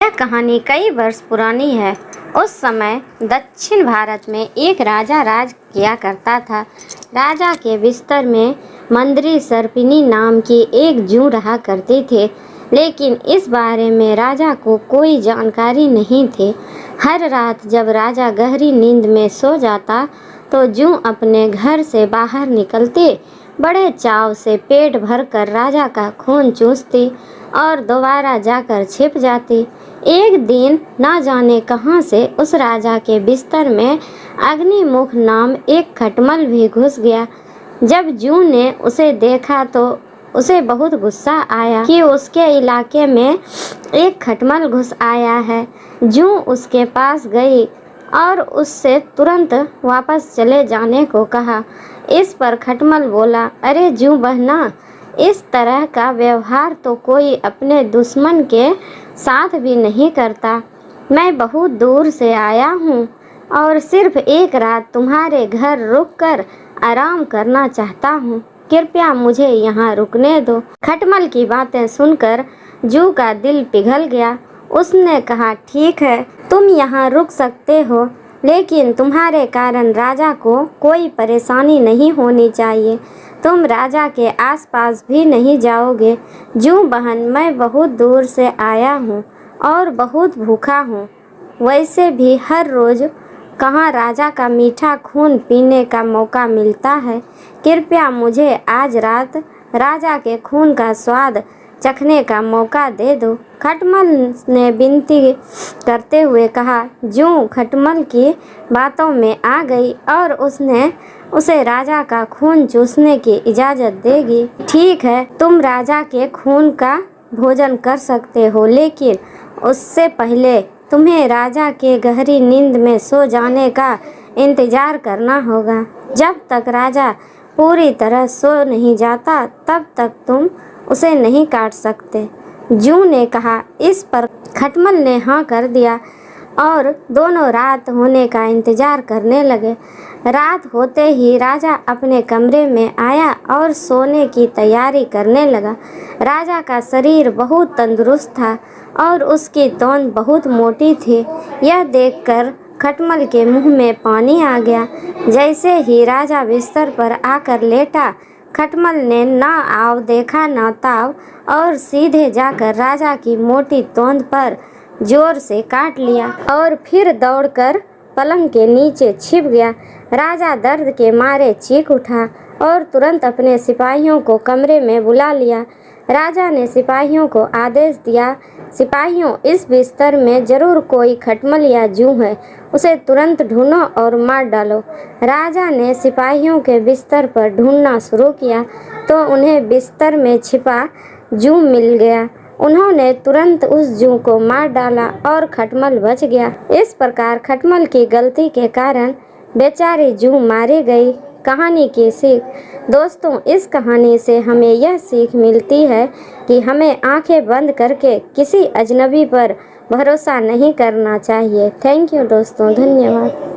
यह कहानी कई वर्ष पुरानी है। उस समय दक्षिण भारत में एक राजा राज किया करता था। राजा के बिस्तर में मंदरी सर्पिनी नाम की एक जूं रहा करती थी, लेकिन इस बारे में राजा को कोई जानकारी नहीं थी। हर रात जब राजा गहरी नींद में सो जाता तो जूं अपने घर से बाहर निकलती, बड़े चाव से पेट भरकर राजा का खून चूसती और दोबारा जाकर छिप जाती। एक दिन ना जाने कहां से उस राजा के बिस्तर में अग्निमुख नाम एक खटमल भी घुस गया। जब जूं ने उसे देखा तो उसे बहुत गुस्सा आया कि उसके इलाके में एक खटमल घुस आया है। जूं उसके पास गई और उससे तुरंत वापस चले जाने को कहा। इस पर खटमल बोला, अरे जूं बहना, इस तरह का व्यवहार तो कोई अपने दुश्मन के साथ भी नहीं करता। मैं बहुत दूर से आया हूँ और सिर्फ एक रात तुम्हारे घर रुककर आराम करना चाहता हूँ। कृपया मुझे यहाँ रुकने दो। खटमल की बातें सुनकर जूं का दिल पिघल गया। उसने कहा, ठीक है, तुम यहाँ रुक सकते हो, लेकिन तुम्हारे कारण राजा को कोई परेशानी नहीं होनी चाहिए। तुम राजा के आसपास भी नहीं जाओगे। जूं बहन, मैं बहुत दूर से आया हूँ और बहुत भूखा हूँ। वैसे भी हर रोज़ कहाँ राजा का मीठा खून पीने का मौका मिलता है। कृपया मुझे आज रात राजा के खून का स्वाद चखने का मौका दे दो। खटमल ने विनती करते हुए कहा। जूं खटमल की बातों में आ गई और उसने उसे राजा का खून चूसने की इजाज़त देगी। ठीक है, तुम राजा के खून का भोजन कर सकते हो, लेकिन उससे पहले तुम्हें राजा के गहरी नींद में सो जाने का इंतज़ार करना होगा। जब तक राजा पूरी तरह सो नहीं जाता तब तक तुम उसे नहीं काट सकते। जूं ने कहा। इस पर खटमल ने हाँ कर दिया और दोनों रात होने का इंतज़ार करने लगे। रात होते ही राजा अपने कमरे में आया और सोने की तैयारी करने लगा। राजा का शरीर बहुत तंदुरुस्त था और उसकी तोंद बहुत मोटी थी। यह देखकर खटमल के मुंह में पानी आ गया। जैसे ही राजा बिस्तर पर आकर लेटा, खटमल ने ना आव देखा ना ताव और सीधे जाकर राजा की मोटी तोंद पर जोर से काट लिया और फिर दौड़कर पलंग के नीचे छिप गया। राजा दर्द के मारे चीख उठा और तुरंत अपने सिपाहियों को कमरे में बुला लिया। राजा ने सिपाहियों को आदेश दिया, सिपाहियों, इस बिस्तर में जरूर कोई खटमल या जूं है, उसे तुरंत ढूंढो और मार डालो। राजा ने सिपाहियों के बिस्तर पर ढूंढना शुरू किया तो उन्हें बिस्तर में छिपा जूं मिल गया। उन्होंने तुरंत उस जूं को मार डाला और खटमल बच गया। इस प्रकार खटमल की गलती के कारण बेचारी जूं मारी गई। कहानी की सीख। दोस्तों, इस कहानी से हमें यह सीख मिलती है कि हमें आंखें बंद करके किसी अजनबी पर भरोसा नहीं करना चाहिए। थैंक यू दोस्तों, धन्यवाद।